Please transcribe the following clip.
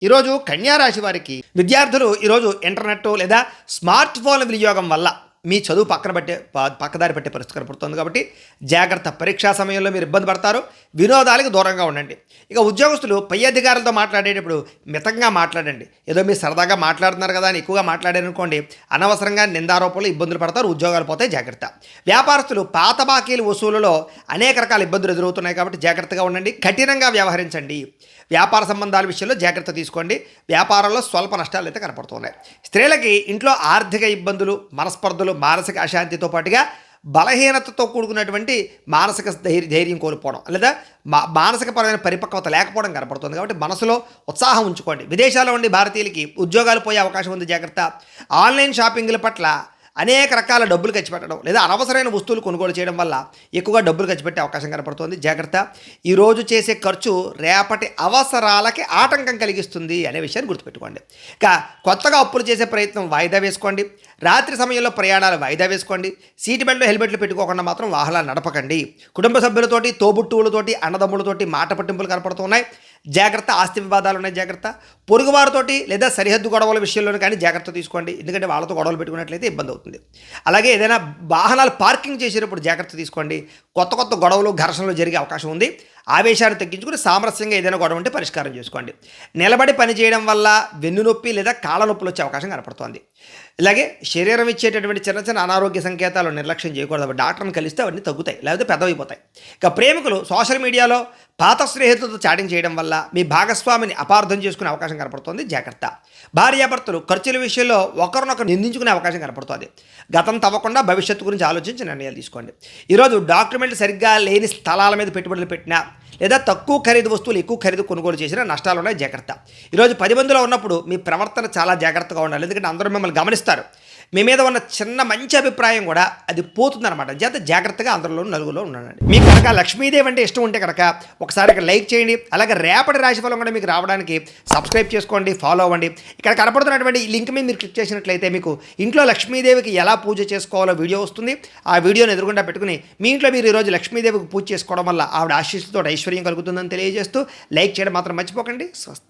ఈరోజు కన్యా రాశి వారికి విద్యార్థులు ఈరోజు ఇంటర్నెట్ లేదా స్మార్ట్ ఫోన్ వినియోగం వల్ల మీ చదువు పక్కదారి పట్టే పరిస్థితి కనపడుతుంది. కాబట్టి జాగ్రత్త. పరీక్షా సమయంలో మీరు ఇబ్బంది పడతారు. వినోదాలకు దూరంగా ఉండండి. ఇక ఉద్యోగస్తులు పై అధికారులతో మాట్లాడేటప్పుడు మితంగా మాట్లాడండి. ఏదో మీరు సరదాగా మాట్లాడుతున్నారు కదా అని ఎక్కువగా మాట్లాడారనుకోండి, అనవసరంగా నిందారోపణలు ఇబ్బందులు పడతారు, ఉద్యోగాలు పోతాయి. జాగ్రత్త. వ్యాపారస్తులు పాత బాకీలు వసూలులో అనేక రకాల ఇబ్బందులు ఎదురవుతున్నాయి కాబట్టి జాగ్రత్తగా ఉండండి. కఠినంగా వ్యవహరించండి. వ్యాపార సంబంధాల విషయంలో జాగ్రత్త తీసుకోండి. వ్యాపారంలో స్వల్ప నష్టాలు అయితే కనపడుతున్నాయి. స్త్రీలకి ఇంట్లో ఆర్థిక ఇబ్బందులు, మనస్పర్ధలు, మానసిక అశాంతితో పాటుగా బలహీనతతో కూడుకున్నటువంటి మానసిక ధైర్యం కోల్పోవడం లేదా మానసికపరమైన పరిపక్వత లేకపోవడం కనపడుతుంది. కాబట్టి మనసులో ఉత్సాహం ఉంచుకోండి. విదేశాల్లో ఉండి భారతీయులకి ఉద్యోగాలు పోయే అవకాశం ఉంది. జాగ్రత్త. ఆన్లైన్ షాపింగ్ల పట్ల అనేక రకాల డబ్బులు ఖర్చు పెట్టడం లేదా అనవసరమైన వస్తువులు కొనుగోలు చేయడం వల్ల ఎక్కువగా డబ్బులు ఖర్చు పెట్టే అవకాశం కనపడుతుంది. జాగ్రత్త. ఈరోజు చేసే ఖర్చు రేపటి అవసరాలకి ఆటంకం కలిగిస్తుంది అనే విషయాన్ని గుర్తుపెట్టుకోండి. ఇక కొత్తగా అప్పులు చేసే ప్రయత్నం వాయిదా వేసుకోండి. రాత్రి సమయంలో ప్రయాణాలు వాయిదా వేసుకోండి. సీట్ బెల్ట్లు, హెల్మెట్లు పెట్టుకోకుండా మాత్రం వాహనాలు నడపకండి. కుటుంబ సభ్యులతోటి, తోబుట్టువులతోటి, అన్నదమ్ములతోటి మాట పట్టింపులు కనపడుతున్నాయి. జాగ్రత్త. ఆస్తి వివాదాలు ఉన్నాయి. జాగ్రత్త. పొరుగువారితోటి లేదా సరిహద్దు గొడవల విషయంలో కానీ జాగ్రత్త తీసుకోండి. ఎందుకంటే వాళ్ళతో గొడవలు పెట్టుకున్నట్లయితే ఇబ్బంది అవుతుంది. అలాగే ఏదైనా వాహనాలు పార్కింగ్ చేసేటప్పుడు జాగ్రత్త తీసుకోండి. కొత్త గొడవలు, ఘర్షణలు జరిగే అవకాశం ఉంది. ఆవేశాన్ని తగ్గించుకుని సామరస్యంగా ఏదైనా గొడవ ఉంటే పరిష్కారం చేసుకోండి. నిలబడి పని చేయడం వల్ల వెన్నునొప్పి లేదా కాళ్ళ నొప్పులు వచ్చే అవకాశం కనపడుతోంది. ఇలాగే శరీరం ఇచ్చేటటువంటి చిన్న చిన్న అనారోగ్య సంకేతాలు నిర్లక్ష్యం చేయకూడదు. డాక్టర్ని కలిస్తే అవన్నీ తగ్గుతాయి, లేకపోతే పెద్దవైపోతాయి. ఇక ప్రేమికులు సోషల్ మీడియాలో పాత స్నేహితులతో చాటింగ్ చేయడం వల్ల మీ భాగస్వామిని అపార్థం చేసుకునే అవకాశం కనపడుతుంది. జాగ్రత్త. భార్యాభర్తలు ఖర్చుల విషయంలో ఒకరినొకరు నిందించుకునే అవకాశం కనపడుతుంది. గతం తవ్వకుండా భవిష్యత్తు గురించి ఆలోచించి నిర్ణయాలు తీసుకోండి. ఈరోజు డాక్యుమెంట్లు సరిగ్గా లేని స్థలాల మీద పెట్టుబడులు పెట్టినా లేదా తక్కువ ఖరీదు వస్తువులు ఎక్కువ ఖరీదు కొనుగోలు చేసినా నష్టాలు ఉన్నాయి. జాగ్రత్త. ఈరోజు 10 మందిలో ఉన్నప్పుడు మీ ప్రవర్తన చాలా జాగ్రత్తగా ఉండాలి. ఎందుకంటే అందరూ మిమ్మల్ని గమనిస్తారు. మీ మీద ఉన్న చిన్న మంచి అభిప్రాయం కూడా అది పోతుందన్నమాట. జాగ్రత్తగా అందరిలో నలుగులో ఉండండి. మీకు కనుక లక్ష్మీదేవి అంటే ఇష్టం ఉంటే కనుక ఒకసారి ఇక్కడ లైక్ చేయండి. అలాగే రేపటి రాశిఫలం కూడా మీకు రావడానికి సబ్స్క్రైబ్ చేసుకోండి, ఫాలో అవ్వండి. ఇక్కడ కనపడుతున్నటువంటి ఈ లింక్ మీద మీరు క్లిక్ చేసినట్లయితే మీకు ఇంట్లో లక్ష్మీదేవికి ఎలా పూజ చేసుకోవాలో వీడియో వస్తుంది. ఆ వీడియోని ఎదురుగుండా పెట్టుకుని మీ ఇంట్లో మీరు ఈరోజు లక్ష్మీదేవికి పూజ చేసుకోవడం వల్ల ఆవిడ ఆశీస్సుతో ఐశ్వర్యం కలుగుతుందని తెలియజేస్తూ లైక్ చేయడం మాత్రం మర్చిపోకండి. స్వస్తి.